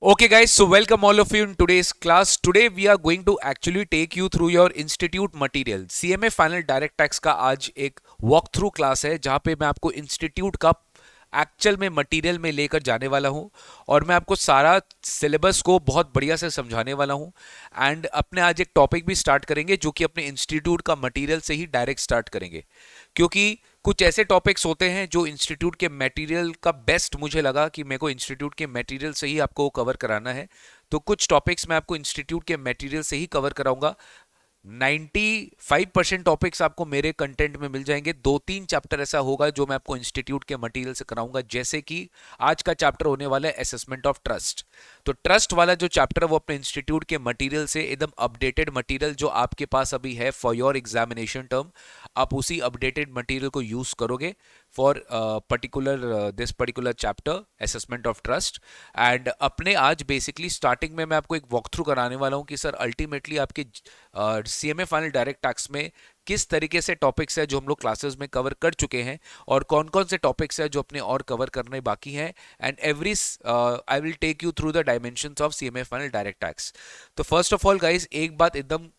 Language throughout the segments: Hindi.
Okay, guys, so welcome all of you in today's class. Today we are going to actually take you through your institute material. CMA final direct tax का आज एक वॉक थ्रू क्लास है जहां पे मैं आपको इंस्टीट्यूट का एक्चुअल में मटेरियल में लेकर जाने वाला हूं और मैं आपको सारा सिलेबस को बहुत बढ़िया से समझाने वाला हूं। एंड अपने आज एक टॉपिक भी स्टार्ट करेंगे जो कि अपने इंस्टीट्यूट का मटेरियल से ही डायरेक्ट स्टार्ट करेंगे, क्योंकि कुछ ऐसे टॉपिक्स होते हैं जो इंस्टीट्यूट के मटेरियल का बेस्ट मुझे लगा कि मेरे को इंस्टीट्यूट के मटेरियल से ही आपको कवर कराना है। तो कुछ टॉपिक्स मैं आपको इंस्टीट्यूट के मटेरियल से ही कवर कराऊंगा। 95% टॉपिक्स आपको मेरे कंटेंट में मिल जाएंगे। दो तीन चैप्टर ऐसा होगा जो मैं आपको इंस्टीट्यूट के मटेरियल से कराऊंगा, जैसे कि आज का चैप्टर होने वाला है असेसमेंट ऑफ ट्रस्ट। तो ट्रस्ट वाला जो चैप्टर है वो अपने इंस्टीट्यूट के मटेरियल से एकदम अपडेटेड मटेरियल जो आपके पास अभी है फॉर योर एग्जामिनेशन टर्म, आप उसी अपडेटेड मटेरियल को यूज करोगे for particular this particular chapter assessment of trust. And अपने आज बेसिकली स्टार्टिंग में मैं आपको एक वॉक थ्रू कराने वाला हूं कि सर अल्टीमेटली आपके सीएमए फाइनल डायरेक्ट टैक्स में किस तरीके से टॉपिक्स है जो हम लोग क्लासेस में कवर कर चुके हैं और कौन कौन से टॉपिक्स है जो अपने और कवर करने बाकी हैं। And every I will take you through the dimensions of CMA final direct tax. तो फर्स्ट ऑफ ऑल गाइज, एक बात एकदम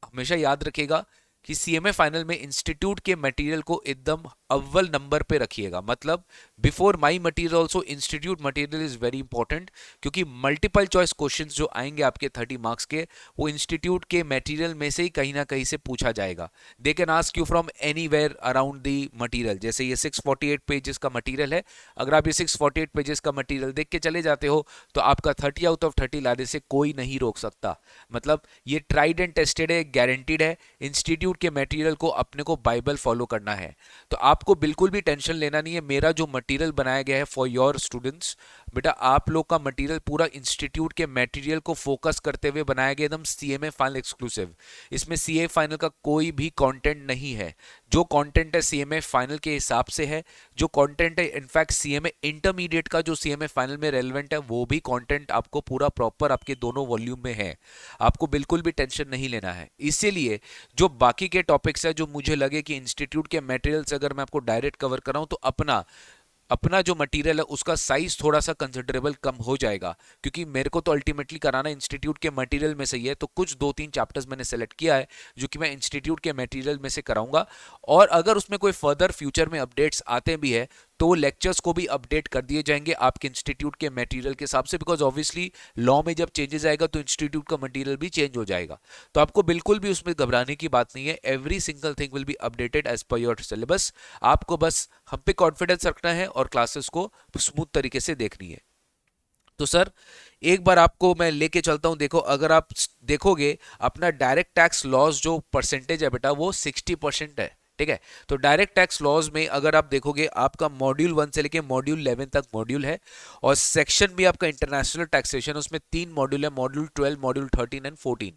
हमेशा याद रखिएगा कि सीएमए फाइनल में इंस्टीट्यूट के मटेरियल को एकदम अव्वल नंबर पे रखिएगा। मतलब before my material also institute material is very important, क्योंकि मल्टीपल चॉइस क्वेश्चंस जो आएंगे आपके 30 मार्क्स के वो इंस्टीट्यूट के मटेरियल में से ही कहीं ना कहीं से पूछा जाएगा। They can ask you from anywhere around the material. जैसे ये 648 पेजेस का मटेरियल है, अगर आप ये 648 पेजेस का मटेरियल देख के चले जाते हो तो आपका 30 आउट ऑफ 30 लाने से कोई नहीं रोक सकता। मतलब ये ट्राइड एंड टेस्टेड है, गारंटीड है। इंस्टीट्यूट के मटेरियल को अपने को बाइबल फॉलो करना है। तो आपको बिल्कुल भी टेंशन लेना नहीं है। मेरा जो मटेरियल बनाया गया है फॉर योर स्टूडेंट्स, बेटा आप लोग का मटेरियल पूरा इंस्टीट्यूट के मटेरियल को फोकस करते हुए बनाया गया, एकदम सीएमए फाइनल एक्सक्लूसिव। इसमें सीए फाइनल का कोई भी कंटेंट नहीं है। जो कंटेंट है सीएमए फाइनल के हिसाब से है। जो कंटेंट है इनफैक्ट सीएमए इंटरमीडिएट का जो सीएमए फाइनल में रेलेवेंट है वो भी कंटेंट आपको पूरा प्रॉपर आपके दोनों वॉल्यूम में है। आपको बिल्कुल भी टेंशन नहीं लेना है। इसीलिए जो बाकी के टॉपिक्स है जो मुझे लगे कि इंस्टीट्यूट के मटेरियल से अगर मैं आपको डायरेक्ट कवर कराऊं तो अपना अपना जो मटेरियल है उसका साइज थोड़ा सा कंसिडरेबल कम हो जाएगा, क्योंकि मेरे को तो अल्टीमेटली कराना इंस्टीट्यूट के मटेरियल में से ही है। तो कुछ दो तीन चैप्टर्स मैंने सेलेक्ट किया है जो कि मैं इंस्टीट्यूट के मटेरियल में से कराऊंगा। और अगर उसमें कोई फर्दर फ्यूचर में अपडेट्स आते भी है तो वो लेक्चर्स को भी अपडेट कर दिए जाएंगे आपके इंस्टीट्यूट के मटेरियल के हिसाब से, बिकॉज ऑब्वियसली लॉ में जब चेंजेस आएगा तो इंस्टीट्यूट का मटेरियल भी चेंज हो जाएगा। तो आपको बिल्कुल भी उसमें घबराने की बात नहीं है। Every single thing will be updated as per your syllabus. आपको बस हम पे कॉन्फिडेंस रखना है और क्लासेस को स्मूथ तरीके से देखनी है। तो सर एक बार आपको मैं लेके चलता हूं। देखो, अगर आप देखोगे अपना डायरेक्ट टैक्स लॉस जो परसेंटेज है बेटा वो 60% है। ठीक है, तो डायरेक्ट टैक्स लॉज में अगर आप देखोगे आपका मॉड्यूल 1 से लेके मॉड्यूल 11 तक मॉड्यूल है, और सेक्शन भी आपका इंटरनेशनल टैक्सेशन, उसमें 3 मॉड्यूल है, module 12, module 13 and 14।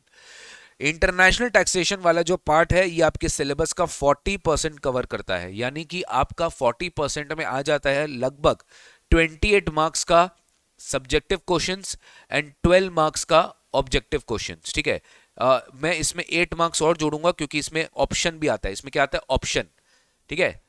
International taxation वाला जो पार्ट है ये आपके सिलेबस का 40% कवर करता है, यानी कि आपका 40% में आ जाता है लगभग 28 मार्क्स का सब्जेक्टिव क्वेश्चंस एंड 12 मार्क्स का ऑब्जेक्टिव क्वेश्चंस। ठीक है, मैं इसमें 8 मार्क्स और जोड़ूंगा क्योंकि इसमें ऑप्शन भी आता है। इसमें क्या आता है? ऑप्शन। ठीक है,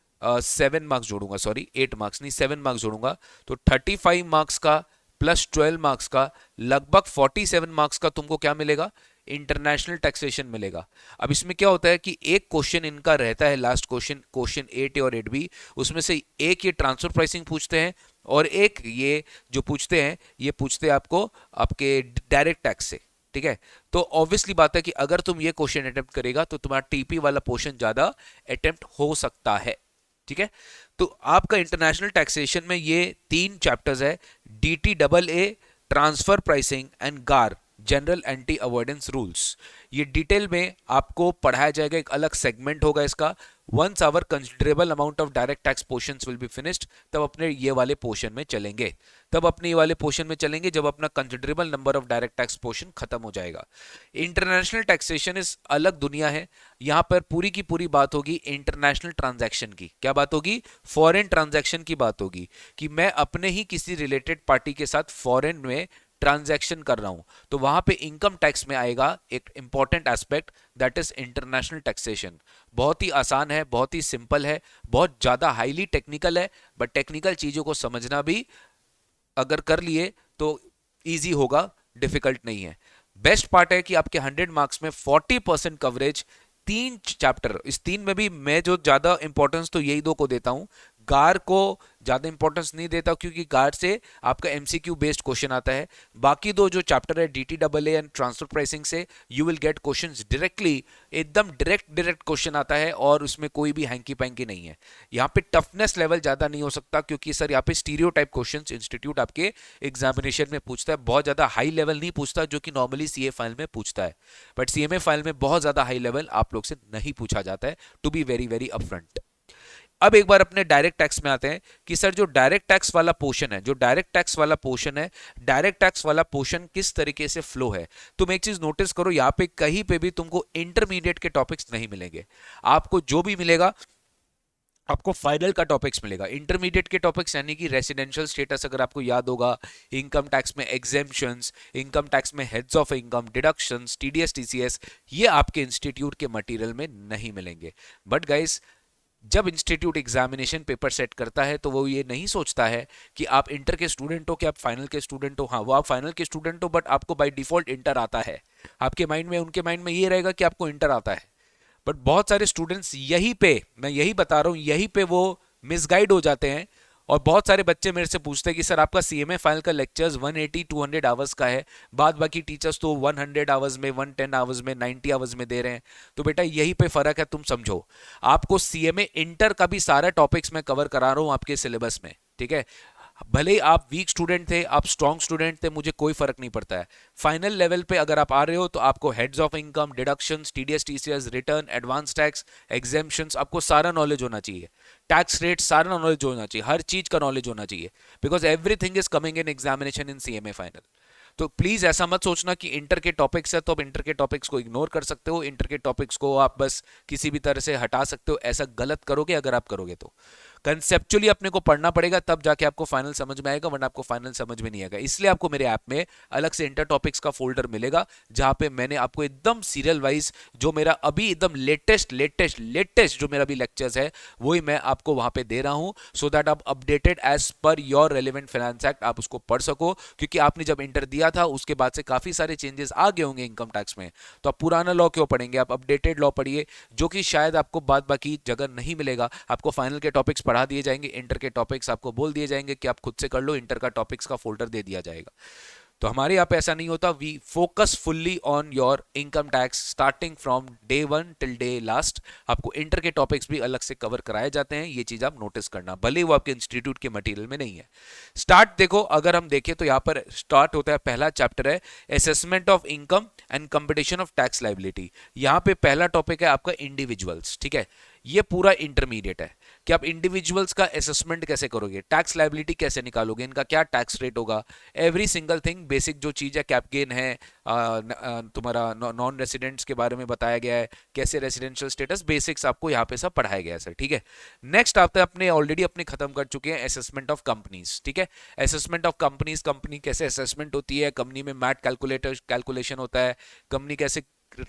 7 मार्क्स जोड़ूंगा, सॉरी 8 मार्क्स नहीं 7 मार्क्स जोड़ूंगा। तो 35 मार्क्स का प्लस 12 मार्क्स का लगभग 47 मार्क्स का तुमको क्या मिलेगा? इंटरनेशनल टैक्सेशन मिलेगा। अब इसमें क्या होता है कि एक क्वेश्चन इनका रहता है लास्ट क्वेश्चन, क्वेश्चन 8 और 8 बी, उसमें से एक ये ट्रांसफर प्राइसिंग पूछते हैं और एक ये जो पूछते हैं ये पूछते हैं आपको आपके डायरेक्ट टैक्स से। ठीक है, तो ऑब्वियसली बात है कि अगर तुम ये क्वेश्चन अटेम्प्ट करेगा तो तुम्हारा टीपी वाला पोर्शन ज्यादा अटेम्प्ट हो सकता है। ठीक है, तो आपका इंटरनेशनल टैक्सेशन में ये 3 चैप्टर्स है, DT double A, transfer pricing and GAAR, general anti avoidance rules. ये डिटेल में आपको पढ़ाया जाएगा, एक अलग सेगमेंट होगा इसका। Once our considerable amount of direct tax portions will be finished, तब अपने ये वाले पोर्शन में चलेंगे। तब अपने ये वाले पोर्शन में चलेंगे जब अपना considerable number of direct tax portion खत्म हो जाएगा। इंटरनेशनल टैक्सेशन इस अलग दुनिया है। यहां पर पूरी की पूरी बात होगी इंटरनेशनल ट्रांजैक्शन की। क्या बात होगी? फॉरेन ट्रांजैक्शन की बात होगी, कि मैं अपने ही किसी रिलेटेड पार्टी के साथ फॉरेन में ट्रांजैक्शन कर रहा हूं, तो वहां पे इनकम टैक्स में आएगा एक important aspect, that is international taxation. बहुत ही आसान है, बहुत ही सिंपल है, बहुत ज्यादा हाईली टेक्निकल है, बट टेक्निकल चीजों को समझना भी अगर कर लिए तो इजी होगा, डिफिकल्ट नहीं है। बेस्ट पार्ट है कि आपके 100 मार्क्स में 40% कवरेज, 3 चैप्टर, इस 3 में भी मैं जो ज्यादा इंपॉर्टेंस तो यही 2 को देता हूं। गार को ज्यादा इंपॉर्टेंस नहीं देता क्योंकि गार से आपका एमसीक्यू बेस्ड क्वेश्चन आता है। बाकी 2 जो चैप्टर है डीटीडब्ल्यूए एंड ट्रांसफर प्राइसिंग से you will get questions directly, एकदम डायरेक्ट क्वेश्चन आता है और उसमें कोई भी हैंकी पैंकी नहीं है। यहाँ पे टफनेस लेवल ज्यादा नहीं हो सकता क्योंकि सर यहाँ पे स्टीरियोटाइप क्वेश्चंस इंस्टीट्यूट आपके एग्जामिनेशन में पूछता है, बहुत ज्यादा हाई लेवल नहीं पूछता जो कि नॉर्मली सीए फाइल में पूछता है, बट सीएमए फाइल में बहुत ज्यादा हाई लेवल आप लोग से नहीं पूछा जाता है, to be very very upfront. अब एक बार अपने डायरेक्ट टैक्स में आते हैं कि सर जो डायरेक्ट टैक्स वाला पोर्शन है, डायरेक्ट टैक्स वाला पोर्शन किस तरीके से फ्लो है। तुम एक चीज नोटिस करो, यहां पे कहीं पे भी तुमको इंटरमीडिएट के टॉपिक्स नहीं मिलेंगे। आपको जो भी मिलेगा आपको फाइनल का टॉपिक्स मिलेगा। इंटरमीडिएट के टॉपिक्स यानी कि रेसिडेंशियल स्टेटस, अगर आपको याद होगा, इनकम टैक्स में एग्जेम्पशंस, इनकम टैक्स में heads of income, deductions, TDS TCS, ये आपके इंस्टीट्यूट के मटेरियल में नहीं मिलेंगे। बट गाइस, जब इंस्टीट्यूट एग्जामिनेशन पेपर सेट करता है तो वो ये नहीं सोचता है कि आप इंटर के स्टूडेंट हो कि आप फाइनल के स्टूडेंट हो। हाँ, वो आप फाइनल के स्टूडेंट हो बट आपको बाय डिफॉल्ट इंटर आता है। आपके माइंड में, उनके माइंड में ये रहेगा कि आपको इंटर आता है। बट बहुत सारे स्टूडेंट्स यहीं पे, मैं यही बता रहा हूं, यहीं पे वो मिसगाइड हो जाते हैं। और बहुत सारे बच्चे मेरे से पूछते हैं कि सर आपका सीएमए फाइनल का लेक्चर्स 180-200 आवर्स का है, बाद बाकी टीचर्स तो 100 आवर्स में, 110 आवर्स में, 90 आवर्स में दे रहे हैं। तो बेटा यही पे फर्क है, तुम समझो। आपको सीएमए इंटर का भी सारा टॉपिक्स मैं कवर करा रहा हूं आपके सिलेबस में, ठीक है। भले ही आप वीक स्टूडेंट थे, आप स्ट्रॉन्ग स्टूडेंट थे, मुझे कोई फर्क नहीं पड़ता है। फाइनल लेवल पे अगर आप आ रहे हो तो आपको heads of income, deductions, TDS TCS, return, advance tax, exemptions, आपको सारा नॉलेज होना चाहिए। टैक्स रेट सारा नॉलेज होना चाहिए, हर चीज का नॉलेज होना चाहिए, because everything is coming in examination in CMA final. तो प्लीज ऐसा मत सोचना कि इंटर के टॉपिक्स है तो आप इंटर के टॉपिक्स को इग्नोर कर सकते हो, इंटर के टॉपिक्स को आप बस किसी भी तरह से हटा सकते हो। ऐसा गलत करोगे अगर आप करोगे तो। कंसेप्चुअली अपने को पढ़ना पड़ेगा, तब जाके आपको फाइनल समझ में आएगा, वरना आपको फाइनल समझ में नहीं आएगा। इसलिए आपको मेरे ऐप में अलग से इंटर टॉपिक्स का फोल्डर मिलेगा जहां पे मैंने आपको एकदम सीरियल वाइज जो मेरा अभी एकदम लेटेस्ट जो मेरा भी लेक्चर्स है वही मैं आपको वहां पे दे रहा हूं, सो दैट आप updated as per your relevant finance act आप उसको पढ़ सको। क्योंकि आपने जब इंटर दिया था उसके बाद से काफी सारे चेंजेस आ गए होंगे इनकम टैक्स में, तो आप पुराना लॉ क्यों पढ़ेंगे, आप अपडेटेड लॉ पढ़िए, जो कि शायद आपको बाद बाकी जगह नहीं मिलेगा। आपको फाइनल के टॉपिक्स पढ़ा दिए जाएंगे, इंटर के टॉपिक्स आपको बोल दिए जाएंगे कि आप खुद से कर लो, इंटर का टॉपिक्स का फोल्डर दे दिया जाएगा। तो हमारे यहाँ पे ऐसा नहीं होता, we focus fully on your income tax starting from day 1 till day last. आपको इंटर के टॉपिक्स भी अलग से कवर कराए जाते हैं, ये चीज आप नोटिस करना, भले वो आपके इंस्टीट्यूट के मटेरियल में नहीं है। स्टार्ट देखो, अगर हम देखें तो यहाँ पर स्टार्ट होता है, पहला चैप्टर है assessment of income and competition of tax liability. यहाँ पे पहला टॉपिक है आपका इंडिविजुअल्स, ठीक है। ये पूरा इंटरमीडिएट है कि आप इंडिविजुअल्स का असेसमेंट कैसे करोगे, टैक्स लाइबिलिटी कैसे निकालोगे, इनका क्या टैक्स रेट होगा, एवरी सिंगल थिंग, बेसिक जो चीज है, कैप गेन है, तुम्हारा नॉन रेसिडेंट्स के बारे में बताया गया है, कैसे रेसिडेंशियल स्टेटस, बेसिक्स आपको यहाँ पे सब पढ़ाया गया है सर, ठीक है। नेक्स्ट आप अपने ऑलरेडी अपने खत्म कर चुके हैं असेसमेंट ऑफ कंपनीज, ठीक है। असेसमेंट ऑफ कंपनीज, कंपनी कैसे असेसमेंट होती है, कंपनी में मैट कैलकुलेशन होता है, कंपनी कैसे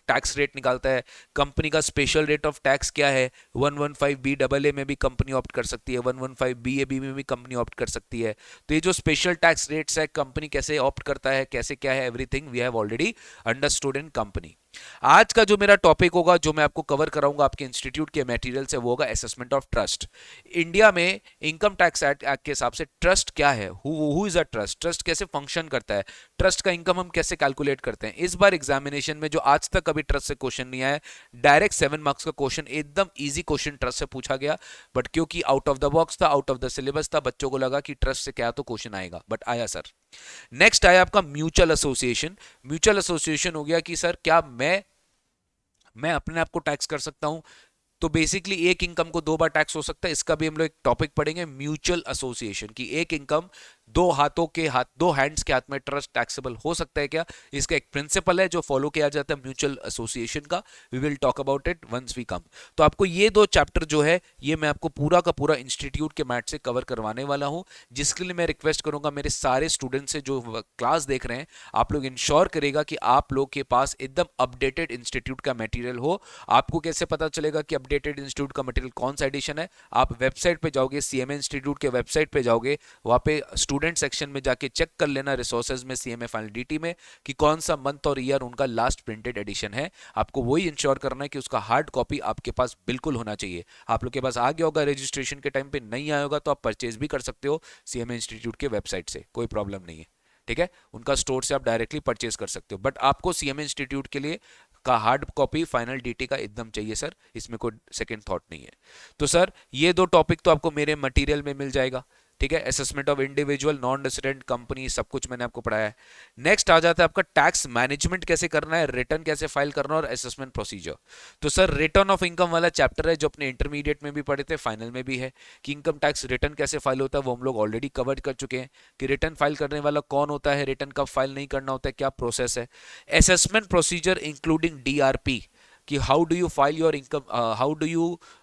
टैक्स रेट निकालता है, कंपनी का स्पेशल रेट ऑफ टैक्स क्या है, 115 बी डबल ए में भी कंपनी ऑप्ट कर सकती है, 115 बी ए बी में भी कंपनी ऑप्ट कर सकती है। तो ये जो स्पेशल टैक्स रेट्स है, कंपनी कैसे ऑप्ट करता है, कैसे क्या है, everything we have already understood in company. आज का जो मेरा टॉपिक होगा, जो मैं आपको कवर कराऊंगा आपके इंस्टीट्यूट के मटेरियल से, वो होगा असेसमेंट ऑफ ट्रस्ट। इंडिया में इनकम टैक्स एक्ट के हिसाब से ट्रस्ट क्या है, who is a trust, trust कैसे फंक्शन करता है, ट्रस्ट का इनकम हम कैसे कैलकुलेट करते हैं। इस बार एग्जामिनेशन में जो आज तक कभी ट्रस्ट से क्वेश्चन नहीं आया, डायरेक्ट 7 मार्क्स का क्वेश्चन, एकदम इजी क्वेश्चन ट्रस्ट से पूछा गया, बट क्योंकि आउट ऑफ द बॉक्स था, आउट ऑफ द सिलेबस था, बच्चों को लगा कि ट्रस्ट से क्या तो क्वेश्चन आएगा, बट आया सर। नेक्स्ट आया आपका म्यूचुअल एसोसिएशन। म्यूचुअल एसोसिएशन हो गया कि सर क्या मैं अपने आप को टैक्स कर सकता हूं, तो बेसिकली एक इनकम को 2 बार टैक्स हो सकता है, इसका भी हम लोग एक टॉपिक पढ़ेंगे, म्यूचुअल एसोसिएशन की एक इनकम दो हैंड्स के हाथ में ट्रस्ट टैक्सेबल हो सकता है क्या, इसका एक प्रिंसिपल है जो फॉलो किया जाता है म्यूचुअल एसोसिएशन का। We will talk about it once we come. तो आपको ये 2 चैप्टर जो है ये मैं आपको पूरा का पूरा इंस्टीट्यूट के मैट से कवर करवाने वाला हूं, जिसके लिए मैं रिक्वेस्ट करूंगा मेरे सारे स्टूडेंट से जो क्लास देख रहे हैं, आप लोग इंश्योर करेगा कि आप लोग के पास एकदम अपडेटेड इंस्टीट्यूट का मटेरियल हो। आपको कैसे पता चलेगा कि अपडेटेड इंस्टीट्यूट का मटेरियल कौन सा एडिशन है, आप वेबसाइट पे जाओगे, सीएमए इंस्टीट्यूट के वेबसाइट पे जाओगे, वहां पे स्टूडेंट सेक्शन में जाके चेक कर लेना रिसोर्सेज में सीएमए फाइनल डीटी में कि कौन सा मंथ और ईयर उनका लास्ट प्रिंटेड एडिशन है। आपको वही इंश्योर करना है कि उसका हार्ड कॉपी आपके पास बिल्कुल होना चाहिए। आप लोग के पास आ गया होगा रजिस्ट्रेशन के टाइम पे, नहीं आया होगा तो आप परचेज भी कर सकते हो सीएमए इंस्टीट्यूट के वेबसाइट से, कोई प्रॉब्लम नहीं है। ठीक है, उनका स्टोर से आप डायरेक्टली परचेज कर सकते हो, बट आपको सीएमए इंस्टीट्यूट के लिए का हार्ड कॉपी फाइनल डीटी का एकदम चाहिए सर, इसमें कोई सेकंड थॉट नहीं है। तो सर ये दो टॉपिक तो आपको मेरे मटेरियल में मिल जाएगा। ठीक है, assessment of individual, non resident company, सब कुछ मैंने आपको पढ़ाया है। नेक्स्ट आ जाता है आपका टैक्स मैनेजमेंट कैसे करना है, रिटर्न कैसे फाइल करना और असेसमेंट प्रोसीजर। तो सर रिटर्न ऑफ इनकम वाला चैप्टर है जो अपने इंटरमीडिएट में भी पढ़े थे, फाइनल में भी है, कि इनकम टैक्स रिटर्न कैसे फाइल होता है वो हम लोग ऑलरेडी कवर कर चुके हैं, कि रिटर्न फाइल करने वाला कौन होता है, रिटर्न कब फाइल नहीं करना होता है, क्या प्रोसेस है। असेसमेंट प्रोसीजर इंक्लूडिंग डीआरपी, कि how do you file your income,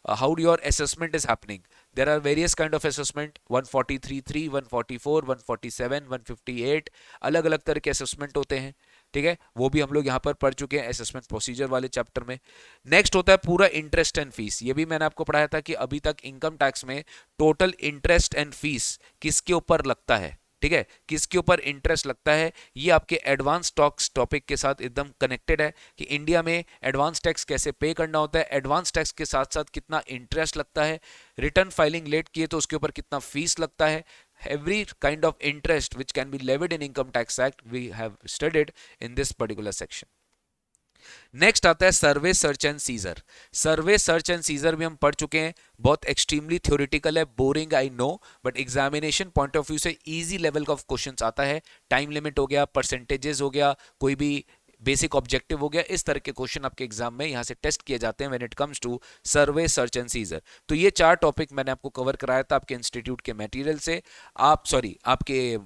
how your assessment is happening. There are various kind of assessment, 143(3), 144, 147, 158, अलग अलग तरह के असेसमेंट होते हैं। ठीक है, वो भी हम लोग यहाँ पर पढ़ चुके हैं असेसमेंट प्रोसीजर वाले चैप्टर में। नेक्स्ट होता है पूरा इंटरेस्ट एंड फीस, ये भी मैंने आपको पढ़ाया था कि अभी तक इनकम टैक्स में टोटल इंटरेस्ट एंड फीस किसके ऊपर लगता है। ठीक है, किसके ऊपर इंटरेस्ट लगता है, ये आपके एडवांस टैक्स टॉपिक के साथ एकदम कनेक्टेड है, कि इंडिया में एडवांस टैक्स कैसे पे करना होता है, एडवांस टैक्स के साथ साथ कितना इंटरेस्ट लगता है, रिटर्न फाइलिंग लेट किए तो उसके ऊपर कितना फीस लगता है। every kind of interest which can be levied in income tax act we have studied in this particular section. Next आता है survey search and seizure. Survey search and seizure भी हम पढ़ चुके हैं, बहुत एक्सट्रीमली थ्योरेटिकल है, boring I know, but examination point of view से इजी लेवल का क्वेश्चंस आता है। टाइम लिमिट हो गया, परसेंटेजेस हो गया, कोई भी बेसिक ऑब्जेक्टिव हो गया, इस तरह के क्वेश्चन आपके एग्जाम में यहाँ से टेस्ट किए जाते हैं when it comes to survey search and seizure. तो ये 4 टॉपिक मैंने आपको कवर कराया था आपके इंस्टीट्यूट के मटेरियल से, आपके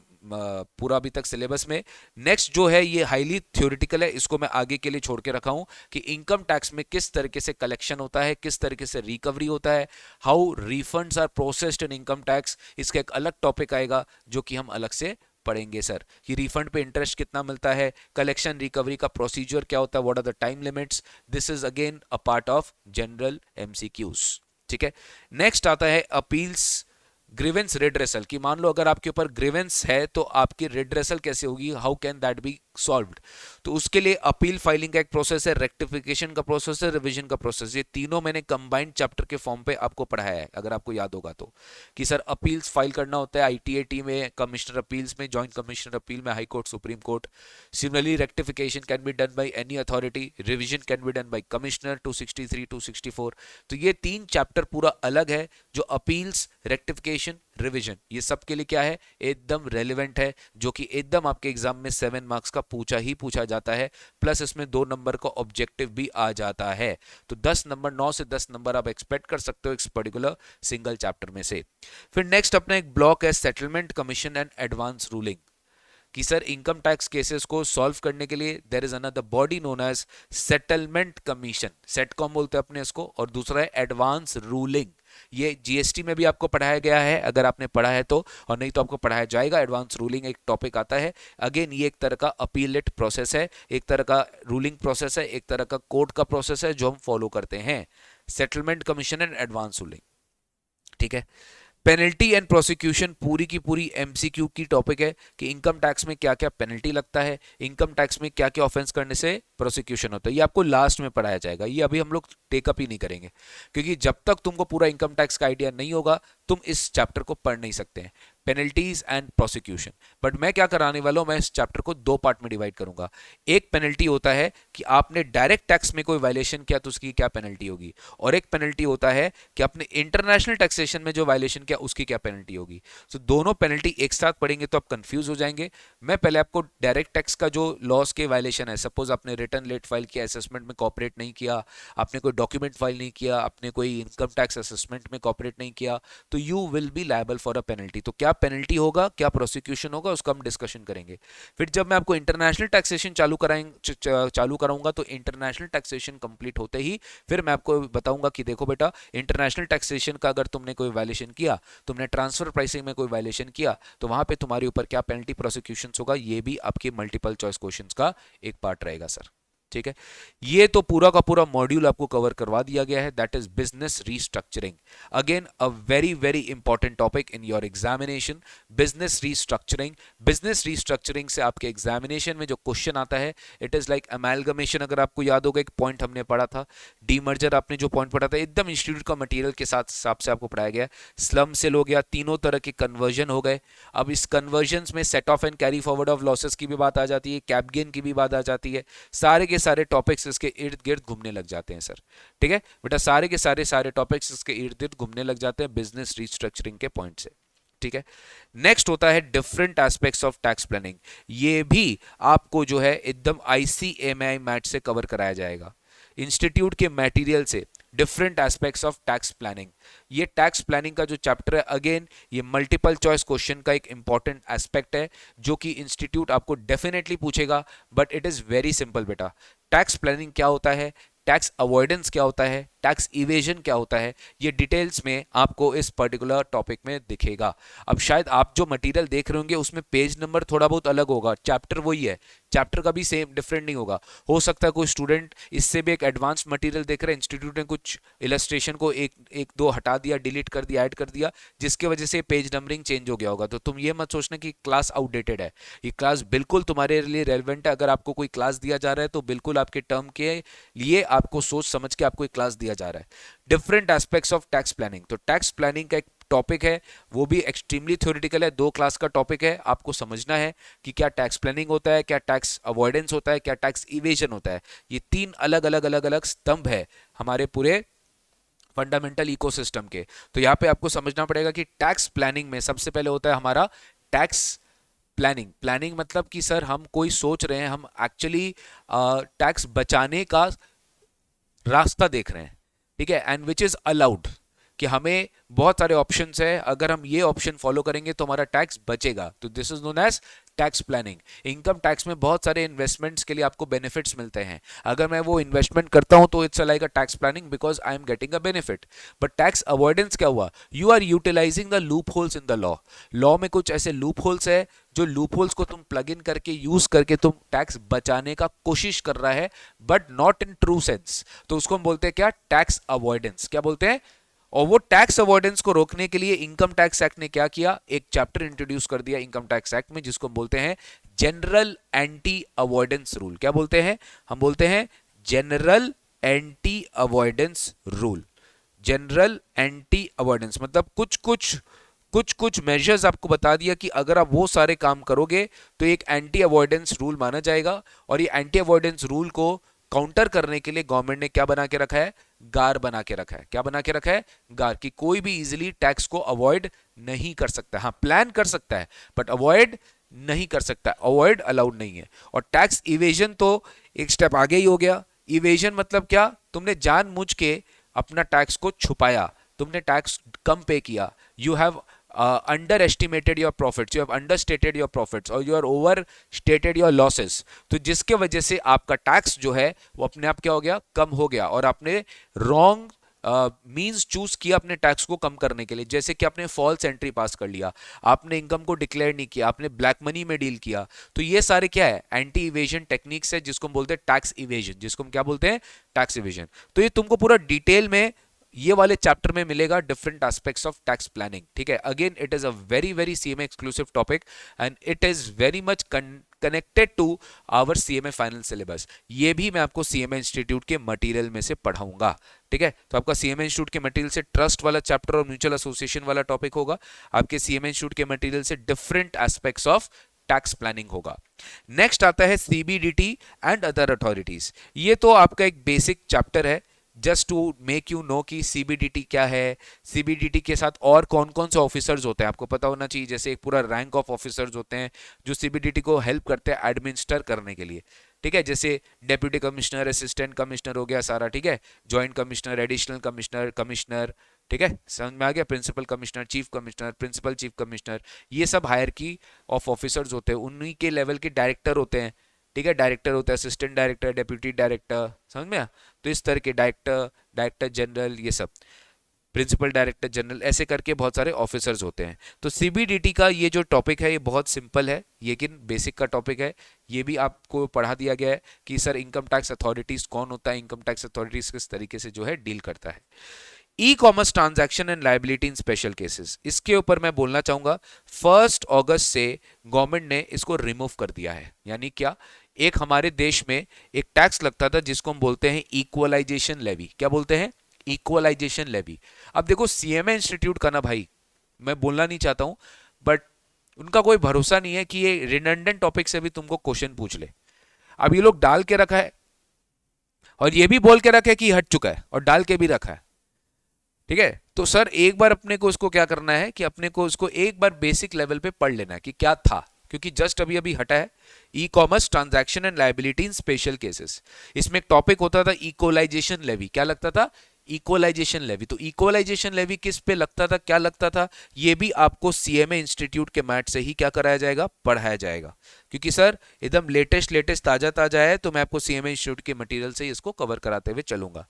पूरा अभी तक सिलेबस में। नेक्स्ट जो है ये हाईली थ्योरेटिकल है, इसको मैं आगे के लिए छोड़ के रखा हूं, कि इनकम टैक्स में किस तरीके से कलेक्शन होता है, किस तरीके से रिकवरी होता है, how refunds are processed in income tax. इसका एक अलग टॉपिक आएगा जो कि हम अलग से पढ़ेंगे सर, कि रिफंड पे इंटरेस्ट कितना मिलता है, कलेक्शन रिकवरी का प्रोसीजर क्या होता है, what are the time limits. This is again a part of general MCQs. ठीक है, नेक्स्ट आता है अपील्स ग्रीवेंस रिड्रेसल, कि मान लो अगर आपके ऊपर ग्रीवेंस है तो आपकी रिड्रेसल कैसे होगी, how can that B solved. तो उसके लिए अपील फाइलिंग का एक प्रोसेस है, रेक्टिफिकेशन का प्रोसेस है, रिवीजन का प्रोसेस, ये तीनों मैंने कंबाइंड चैप्टर के फॉर्म पे आपको पढ़ाया है अगर आपको याद होगा तो, कि सर अपील्स फाइल करना होता है आईटीएटी में, कमिश्नर अपील्स में, जॉइंट कमिश्नर अपील में, high court, supreme court. Similarly rectification can be done by any authority, revision can be done by commissioner, 263, 264। तो ये 3 चैप्टर पूरा अलग है, जो अपील्स, रेक्टिफिकेशन, रिवीजन, ये सब के लिए क्या है, एकदम रेलेवेंट है, जो कि एकदम आपके एग्जाम में 7 मार्क्स का पूछा जाता है, प्लस इसमें 2 नंबर का ऑब्जेक्टिव भी आ जाता है। तो 10 नंबर, 9 से 10 नंबर आप एक्सपेक्ट कर सकते हो इस पर्टिकुलर सिंगल चैप्टर में से। फिर नेक्स्ट अपना एक ब्लॉक है settlement commission and advance ruling, कि सर इनकम टैक्स केसेस को सॉल्व करने के लिए there is another body known as settlement commission, Settcom बोलते हैं अपने इसको, और दूसरा है एडवांस रूलिंग। ये जीएसटी में भी आपको पढ़ाया गया है अगर आपने पढ़ा है तो, और नहीं तो आपको पढ़ाया जाएगा। एडवांस रूलिंग एक टॉपिक आता है, अगेन ये एक तरह का अपीलेट प्रोसेस है, एक तरह का रूलिंग प्रोसेस है, एक तरह का कोर्ट का प्रोसेस है जो हम फॉलो करते हैं, settlement commission and advance ruling. ठीक है, पेनल्टी एंड प्रोसिक्यूशन पूरी की पूरी एमसीक्यू की टॉपिक है, कि इनकम टैक्स में क्या क्या पेनल्टी लगता है, इनकम टैक्स में क्या क्या ऑफेंस करने से प्रोसिक्यूशन होता है, ये आपको लास्ट में पढ़ाया जाएगा, ये अभी हम लोग टेकअप ही नहीं करेंगे, क्योंकि जब तक तुमको पूरा इनकम टैक्स का आइडिया नहीं होगा तुम इस चैप्टर को पढ़ नहीं सकते हैं, पेनल्टीज एंड प्रोसिक्यूशन। बट मैं क्या कराने वाला हूं, मैं इस चैप्टर को 2 पार्ट में डिवाइड करूंगा। एक पेनल्टी होता है कि आपने डायरेक्ट टैक्स में कोई वायलेशन किया तो उसकी क्या पेनल्टी होगी, और एक पेनल्टी होता है कि आपने इंटरनेशनल टैक्सेशन में जो वायलेशन किया उसकी क्या पेनल्टी होगी। तो दोनों पेनल्टी एक साथ पढ़ेंगे तो आप कंफ्यूज हो जाएंगे। मैं पहले आपको डायरेक्ट टैक्स का जो लॉस के वायलेशन है, सपोज आपने रिटर्न लेट फाइल किया, असेसमेंट में कॉपरेट नहीं किया, आपने कोई डॉक्यूमेंट फाइल नहीं किया, आपने कोई इनकम टैक्स असेसमेंट में कॉपरेट नहीं किया, तो you will be liable for a penalty. तो क्या पेनल्टी होगा, क्या प्रोसिक्यूशन होगा, उसका हम डिस्कशन करेंगे। फिर जब मैं आपको इंटरनेशनल टैक्सेशन चालू कराऊंगा तो इंटरनेशनल टैक्सेशन कंप्लीट होते ही फिर मैं आपको बताऊंगा कि देखो बेटा, इंटरनेशनल टैक्सेशन का अगर तुमने कोई वायलेशन किया, तुमने ट्रांसफर प्राइसिंग में कोई वायलेशन किया, तो वहां पे तुम्हारे ऊपर क्या पेनल्टी प्रोसिक्यूशन होगा, ये भी आपके मल्टीपल चॉइस क्वेश्चंस का एक पार्ट रहेगा सर। ठीक है, ये तो पूरा का पूरा मॉड्यूल आपको कवर करवा दिया गया है, that is business restructuring. Again a very very important topic in your examination, business restructuring. Business restructuring से आपके एग्जामिनेशन में जो क्वेश्चन आता है, इट इज लाइक अमेलगमेशन। अगर आपको याद होगा एक पॉइंट हमने पढ़ा था, डीमर्जर आपने जो पॉइंट पढ़ा था एकदम इंस्टीट्यूट का मटेरियल के साथ हिसाब से आपको पढ़ाया गया। स्लम सेल हो गया, तीनों तरह के कन्वर्जन हो गए। अब इस कन्वर्जन में set of and carry forward of losses की भी बात आ जाती है, कैप गेन की भी बात आ जाती है। सारे के सारे टॉपिक्स इसके इर्द गिर्द घूमने लग जाते हैं सर। ठीक है बेटा, सारे के सारे टॉपिक्स इसके इर्द गिर्द घूमने लग जाते हैं बिजनेस रीस्ट्रक्चरिंग के पॉइंट से। ठीक है, नेक्स्ट होता है different aspects of tax planning. ये भी आपको जो है एकदम ICMI मैट से कवर कराया जाएगा, इंस्टीट्यूट के मटेरियल से। Different aspects of tax planning, ये टैक्स प्लानिंग का जो चैप्टर है, अगेन ये मल्टीपल चॉइस क्वेश्चन का एक इंपॉर्टेंट एस्पेक्ट है जो कि इंस्टीट्यूट आपको डेफिनेटली पूछेगा, but it is very simple बेटा। टैक्स प्लानिंग क्या होता है, टैक्स अवॉइडेंस क्या होता है, टैक्स इवेजन क्या होता है, ये डिटेल्स में आपको इस पर्टिकुलर टॉपिक में दिखेगा। अब शायद आप जो मटेरियल देख रहे होंगे उसमें पेज नंबर थोड़ा बहुत अलग होगा, चैप्टर वही है, चैप्टर का भी सेम डिफरेंट नहीं होगा। हो सकता है कोई स्टूडेंट इससे भी एक एडवांस मटेरियल देख रहे हैं, इंस्टीट्यूट ने कुछ इलस्ट्रेशन को एक दो हटा दिया, डिलीट कर दिया, ऐड कर दिया, जिसके वजह से पेज नंबरिंग चेंज हो गया होगा। तो तुम ये मत सोचना कि क्लास आउटडेटेड है, ये क्लास बिल्कुल तुम्हारे लिए रेलेवेंट है। अगर आपको कोई क्लास दिया जा रहा है तो बिल्कुल आपके टर्म के लिए आपको सोच समझ के आपको एक क्लास दिया जा रहा है। Different aspects of tax planning, तो टैक्स प्लानिंग का एक टॉपिक है, वो भी एक्सट्रीमली थ्योरेटिकल है, 2 क्लास का टॉपिक है। आपको समझना है कि क्या टैक्स प्लानिंग होता है, क्या टैक्स अवॉइडेंस होता है, क्या टैक्स इवेजन होता है। ये 3 अलग अलग अलग अलग स्तंभ है हमारे पूरे फंडामेंटल इकोसिस्टम के। तो यहाँ पे आपको समझना पड़ेगा कि टैक्स प्लानिंग में सबसे पहले होता है हमारा टैक्स प्लानिंग। प्लानिंग मतलब कि सर हम कोई सोच रहे हैं, हम एक्चुअली टैक्स बचाने का रास्ता देख रहे हैं, ठीक है, एंड विच इज अलाउड, कि हमें बहुत सारे ऑप्शंस है, अगर हम ये ऑप्शन फॉलो करेंगे तो हमारा टैक्स बचेगा। तो this is known as tax planning. Income tax में बहुत सारे इन्वेस्टमेंट्स के लिए आपको बेनिफिट्स मिलते हैं, अगर मैं वो इन्वेस्टमेंट करता हूं तो it's like a tax planning because I am getting a benefit. But tax avoidance क्या हुआ, you are utilising the loopholes in the law. Law में कुछ ऐसे लूप होल्स है, जो लूप होल्स को तुम प्लग इन करके यूज करके तुम टैक्स बचाने का कोशिश कर रहा है, but not in true sense. तो उसको हम बोलते हैं क्या, टैक्स अवॉइडेंस। क्या बोलते हैं, और वो टैक्स अवॉइडेंस को रोकने के लिए इनकम टैक्स एक्ट ने क्या किया, एक चैप्टर इंट्रोड्यूस कर दिया इनकम टैक्स एक्ट में, जिसको बोलते हैं जनरल एंटी अवॉइडेंस रूल। क्या बोलते हैं, हम बोलते हैं general anti avoidance rule. General anti avoidance मतलब कुछ कुछ मेजर्स आपको बता दिया कि अगर आप वो सारे काम करोगे तो एक एंटी अवॉइडेंस रूल माना जाएगा। और ये एंटी अवॉइडेंस रूल को काउंटर करने के लिए गवर्नमेंट ने क्या बना के रखा है, गार बना के रखा है। क्या बना के रखा है, गार, कि कोई भी इजीली टैक्स को अवॉइड नहीं कर सकता। हाँ, प्लान कर सकता है बट अवॉइड नहीं कर सकता, अवॉइड अलाउड नहीं है। और टैक्स इवेजन तो एक स्टेप आगे ही हो गया। इवेजन मतलब क्या, तुमने जानबूझ के अपना टैक्स को छुपाया, तुमने टैक्स कम पे किया, you have underestimated your profits, you have understated your profits और you are overstated your losses। तो जिसके वजह से आपका टैक्स जो है वो अपने आप क्या हो गया, कम हो गया, और आपने रॉन्ग मींस चूज किया अपने टैक्स को कम करने के लिए। जैसे कि आपने फॉल्स एंट्री पास कर लिया, आपने इनकम को डिक्लेयर नहीं किया, आपने ब्लैक मनी में डील किया। तो ये सारे क्या है, एंटी इवेजन टेक्निक्स है, जिसको हम बोलते हैं टैक्स इवेजन, जिसको हम क्या बोलते हैं, टैक्स इवेजन। तो ये तुमको पूरा डिटेल में ये वाले चैप्टर में मिलेगा, different aspects of tax planning. ठीक है, again it is a very very CMA exclusive topic and it is very much connected to our CMA final syllabus. ये भी मैं आपको सीएमए इंस्टीट्यूट के मटेरियल में से पढ़ाऊंगा। ठीक है, तो आपका सीएमए इंस्टीट्यूट के मटेरियल से ट्रस्ट वाला चैप्टर और म्यूचुअल एसोसिएशन वाला टॉपिक होगा, आपके सीएमए इंस्टीट्यूट के मटेरियल से different aspects of tax planning होगा। नेक्स्ट आता है सीबीडीटी एंड अदर अथॉरिटीज। ये तो आपका एक बेसिक चैप्टर है, just to make you know कि सीबीडीटी क्या है, सीबीडीटी के साथ और कौन कौन से ऑफिसर्स होते हैं आपको पता होना चाहिए। जैसे एक पूरा रैंक ऑफ ऑफिसर्स होते हैं जो सीबीडीटी को हेल्प करते हैं एडमिनिस्टर करने के लिए। ठीक है, जैसे डेप्यूटी कमिश्नर, असिस्टेंट कमिश्नर हो गया सारा, ठीक है, joint commissioner, additional commissioner, commissioner, ठीक है, समझ में आ गया, principal commissioner, chief commissioner, principal chief commissioner, ये सब हायरकी ऑफ ऑफिसर्स होते हैं, उन्हीं के लेवल के डायरेक्टर होते हैं। ठीक है, डायरेक्टर होता है, असिस्टेंट डायरेक्टर, डेप्यूटी डायरेक्टर, समझ में आ? तो इस तरह के डायरेक्टर, डायरेक्टर जनरल, ये सब। प्रिंसिपल डायरेक्टर जनरल, ऐसे करके बहुत सारे ऑफिसर्स होते हैं। तो सीबीडीटी का ये जो टॉपिक है ये बहुत सिंपल है, लेकिन बेसिक का टॉपिक है। ये भी आपको पढ़ा दिया गया है कि सर इनकम टैक्स अथॉरिटीज कौन होता है, इनकम टैक्स अथॉरिटीज किस तरीके से जो है डील करता है। E commerce transaction and liability in special cases, इसके ऊपर मैं बोलना चाहूंगा 1 अगस्त से गवर्नमेंट ने इसको रिमूव कर दिया है। यानी क्या, एक हमारे देश में एक टैक्स लगता था जिसको हम बोलते हैं इक्वलाइजेशन लेवी। क्या बोलते हैं? Equalisation levy. अब देखो सीएमए इंस्टीट्यूट का ना भाई, मैं बोलना नहीं चाहता हूं, बट उनका कोई भरोसा नहीं है कि ये रिडंडेंट टॉपिक से भी तुमको क्वेश्चन पूछ ले। अब ये लोग डाल के रखा है और ये भी बोल के रखा है कि हट चुका है, और डाल के भी रखा है। ठीक है, तो सर एक बार अपने को इसको क्या करना है कि अपने को इसको एक बार बेसिक लेवल पे पढ़ लेना है कि क्या था, क्योंकि जस्ट अभी अभी हटा है। E commerce transaction and liability in special cases, इसमें एक टॉपिक होता था इक्वलाइजेशन लेवी। क्या लगता था? Equalisation levy. तो इक्वलाइजेशन लेवी किस पे लगता था, क्या लगता था, ये भी आपको सीएमए इंस्टीट्यूट के मैट से ही क्या कराया जाएगा, पढ़ाया जाएगा। क्योंकि सर एकदम लेटेस्ट ताजा ताजा है, तो मैं आपको सीएमए इंस्टीट्यूट के मटेरियल से इसको कवर कराते हुए चलूंगा।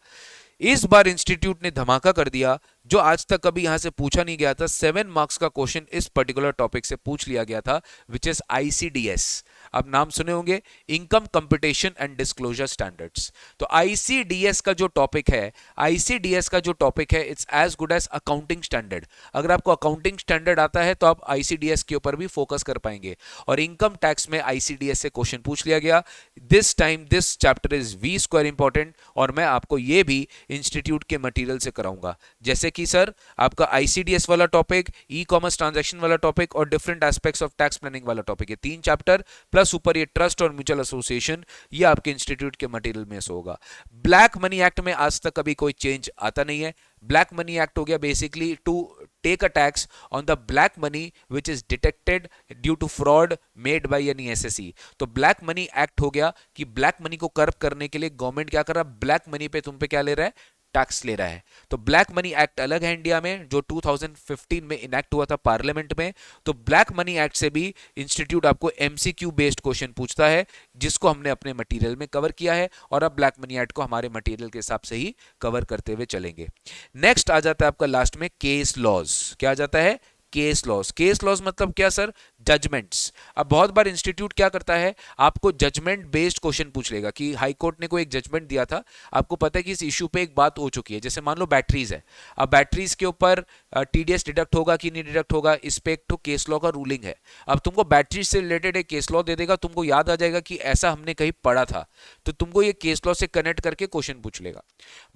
इस बार इंस्टीट्यूट ने धमाका कर दिया, जो आज तक कभी यहां से पूछा नहीं गया था। 7 मार्क्स का क्वेश्चन इस पर्टिकुलर टॉपिक से पूछ लिया गया था, विच इज आईसीडीएस। आप नाम सुने होंगे, income computation and disclosure standards. तो आईसीडीएस का जो टॉपिक है, आईसीडीएस का जो टॉपिक है, it's as good as accounting standard. अगर आपको अकाउंटिंग स्टैंडर्ड आता है तो आप आईसीडीएस के ऊपर भी फोकस कर पाएंगे। और इनकम टैक्स में आईसीडीएस से क्वेश्चन पूछ लिया गया। This time this chapter is v square important, और मैं आपको ये भी इंस्टीट्यूट के मटेरियल से कराऊंगा। जैसे कि सर आपका आईसीडीएस वाला टॉपिक, ई कॉमर्स ट्रांजैक्शन वाला टॉपिक और different aspects of tax planning वाला टॉपिक, ये 3 चैप्टर प्लस ऊपर ये ट्रस्ट और म्यूचुअल एसोसिएशन, ये आपके इंस्टीट्यूट के मटेरियल में से होगा। ब्लैक मनी एक्ट में आज तक कभी कोई चेंज आता नहीं है। ब्लैक मनी एक्ट हो गया basically to take a tax on the black money which is detected due to fraud made by any SSE। तो ब्लैक मनी एक्ट हो गया कि ब्लैक मनी को कर्व करने के लिए गवर्नमेंट क्या कर रहा है, ब्लैक मनी पे तुम पे क्या ले रहा है, टैक्स ले रहा है। तो ब्लैक मनी एक्ट अलग है इंडिया में, जो 2015 में इनेक्ट हुआ था पार्लियामेंट में। तो ब्लैक मनी एक्ट से भी इंस्टीट्यूट आपको एमसीक्यू बेस्ड क्वेश्चन पूछता है, जिसको हमने अपने मटेरियल में कवर किया है, और अब ब्लैक मनी एक्ट को हमारे मटेरियल के हिसाब से ही कवर करते हुए चलेंगे। नेक्स्ट आ जाता है आपका लास्ट में केस लॉज। क्या आ जाता है? Case laws. केस लॉज मतलब क्या सर? जजमेंट्स। अब बहुत बार इंस्टीट्यूट क्या करता है, आपको जजमेंट बेस्ड क्वेश्चन पूछ लेगा कि हाई कोर्ट ने कोई एक जजमेंट दिया था, आपको पता है कि इस इश्यू पे एक बात हो चुकी है। जैसे मान लो बैटरीज है, अब बैटरीज के ऊपर टीडीएस डिडक्ट होगा कि नहीं डिडक्ट होगा, इस पे एक तो केस लॉ का रूलिंग है। अब तुमको बैटरीज से रिलेटेड एक केस लॉ दे देगा, तुमको याद आ जाएगा कि ऐसा हमने कहीं पढ़ा था, तो तुमको ये केस लॉ से कनेक्ट करके क्वेश्चन पूछ लेगा।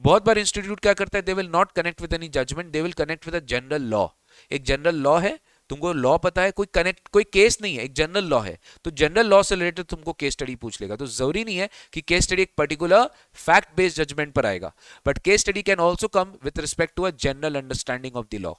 बहुत बार इंस्टीट्यूट क्या करता है, they will not connect with any judgement, they will connect with a general law. एक जनरल लॉ है, तुमको लॉ पता है, कोई केस नहीं है, एक जनरल लॉ है, तो जनरल लॉ से रिलेटेड तुमको केस स्टडी पूछ लेगा। तो जरूरी नहीं है कि केस स्टडी एक पर्टिकुलर फैक्ट बेस्ड जजमेंट पर आएगा, but case study can also come with respect to a general understanding of the law.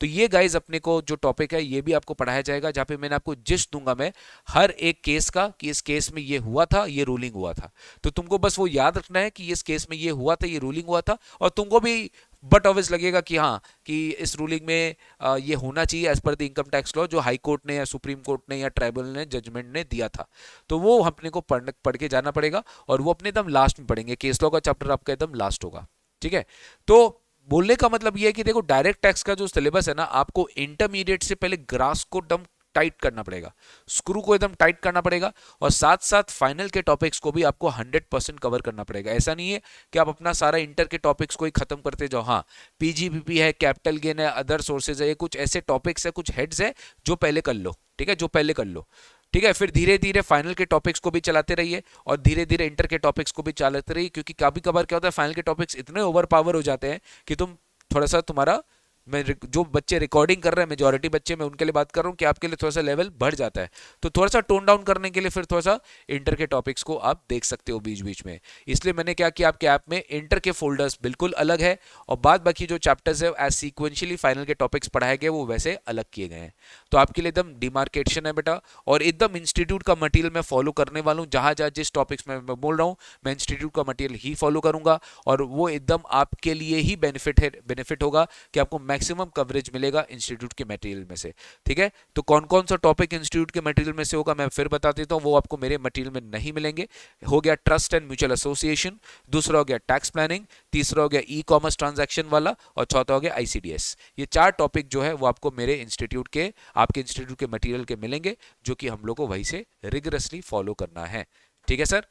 तो ये गाइज अपने को जो टॉपिक है ये भी आपको पढ़ाया जाएगा, जहां पे मैंने आपको जिस्ट दूंगा मैं हर एक केस का, कि इस केस में ये हुआ था, ये रूलिंग हुआ था। तो तुमको बस वो याद रखना है कि इस केस में ये हुआ था, ये रूलिंग हुआ था, और तुमको भी बट ऑब्वियस लगेगा कि हाँ, कि इस रूलिंग में ये होना चाहिए as per the income tax law, जो हाई कोर्ट ने या सुप्रीम कोर्ट ने या ट्राइब्यूनल ने जजमेंट ने दिया था। तो वो अपने को पढ़ के जाना पड़ेगा, और वो अपने एकदम लास्ट में पढ़ेंगे। केस लॉ का चैप्टर आपका एकदम लास्ट होगा। ठीक है, तो बोलने का मतलब ये है कि देखो डायरेक्ट टैक्स का जो सिलेबस है ना, आपको इंटरमीडिएट से पहले ग्रास को एकदम टाइट करना पड़ेगा, स्क्रू को एकदम टाइट करना पड़ेगा, और साथ साथ फाइनल के टॉपिक्स को भी आपको 100% कवर करना पड़ेगा। ऐसा नहीं है कि आप अपना सारा इंटर के टॉपिक्स को ही खत्म करते जाओ। हाँ, पीजीबीपी है, कैपिटल गेन है, अदर सोर्सेज है, ये कुछ ऐसे टॉपिक्स है, कुछ हेड्स है जो पहले कर लो। ठीक है, जो पहले कर लो। ठीक है, फिर धीरे धीरे फाइनल के टॉपिक्स को भी चलाते रहिए, और धीरे धीरे इंटर के टॉपिक्स को भी चलाते रहिए, क्योंकि कभी कभार क्या होता है, फाइनल के टॉपिक्स इतने ओवर पावर हो जाते हैं कि तुम थोड़ा सा तुम्हारा, मैं जो बच्चे रिकॉर्डिंग कर रहे हैं, मेजॉरिटी बच्चे, मैं उनके लिए बात कर रहा हूँ कि आपके लिए थोड़ा सा लेवल बढ़ जाता है। तो थोड़ा सा टोन डाउन करने के लिए फिर थोड़ा सा इंटर के टॉपिक्स को आप देख सकते हो बीच बीच में। इसलिए मैंने क्या किया, आपके ऐप में इंटर के फोल्डर्स बिल्कुल अलग है, और बाद बाकी जो चैप्टर्स है एज सीक्वेंशियली फाइनल के टॉपिक्स पढ़ाए गए वो वैसे अलग किए गए हैं। तो आपके लिए एकदम डिमार्केशन है बेटा, और एकदम इंस्टीट्यूट का मटेरियल मैं फॉलो करने वाला हूँ। जहाँ जहाँ जिस टॉपिक्स में मैं बोल रहा हूँ, मैं इंस्टीट्यूट का मटेरियल ही फॉलो करूंगा, और वो एकदम आपके लिए ही बेनिफिट होगा कि आपको मैक्सिमम कवरेज मिलेगा इंस्टीट्यूट के मटेरियल में से। ठीक है, तो कौन कौन सा टॉपिक इंस्टीट्यूट के मटेरियल में से होगा मैं फिर बता देता हूँ, वो आपको मेरे मटेरियल में नहीं मिलेंगे। हो गया ट्रस्ट एंड म्यूचुअल एसोसिएशन, दूसरा हो गया टैक्स प्लानिंग, तीसरा हो गया ई कॉमर्स ट्रांजैक्शन वाला, और चौथा हो गया आईसीडीएस। ये 4 टॉपिक जो है वो आपको मेरे इंस्टीट्यूट के, आपके इंस्टीट्यूट के मटेरियल के मिलेंगे, जो कि हम लोग को वहीं से रिगरसली फॉलो करना है। ठीक है सर,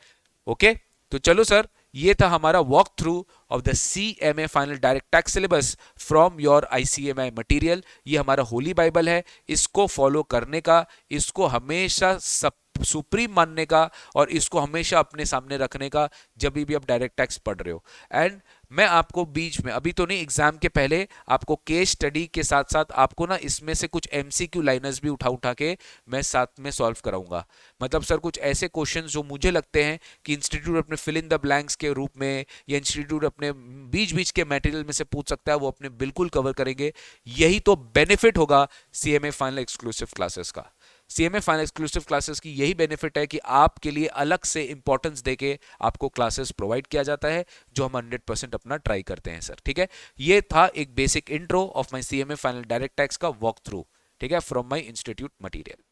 ओके। तो चलो सर, ये था हमारा walk through of the CMA final direct tax syllabus from your ICMI material. ये हमारा होली बाइबल है, इसको फॉलो करने का, इसको हमेशा सब सुप्रीम मानने का, और इसको हमेशा अपने सामने रखने का जब भी आप डायरेक्ट टैक्स पढ़ रहे हो। एंड मैं आपको बीच में, अभी तो नहीं, एग्जाम के पहले आपको केस स्टडी के साथ साथ आपको ना इसमें से कुछ MCQ लाइनर्स भी उठा उठा के मैं साथ में सॉल्व कराऊंगा। मतलब सर कुछ ऐसे क्वेश्चंस जो मुझे लगते हैं कि इंस्टीट्यूट अपने फिल इन द ब्लैंक्स के रूप में या इंस्टीट्यूट अपने बीच बीच के मटेरियल में से पूछ सकता है, वो अपने बिल्कुल कवर करेंगे। यही तो बेनिफिट होगा CMA फाइनल एक्सक्लूसिव क्लासेस का। CMA फाइनल एक्सक्लूसिव क्लासेस की यही बेनिफिट है कि आपके लिए अलग से इंपॉर्टेंस देके आपको क्लासेस प्रोवाइड किया जाता है, जो हम 100% अपना ट्राई करते हैं सर। ठीक है, ये था एक basic intro of my CMA final direct tax का वॉक थ्रू, ठीक है, फ्रॉम माय इंस्टीट्यूट मटेरियल।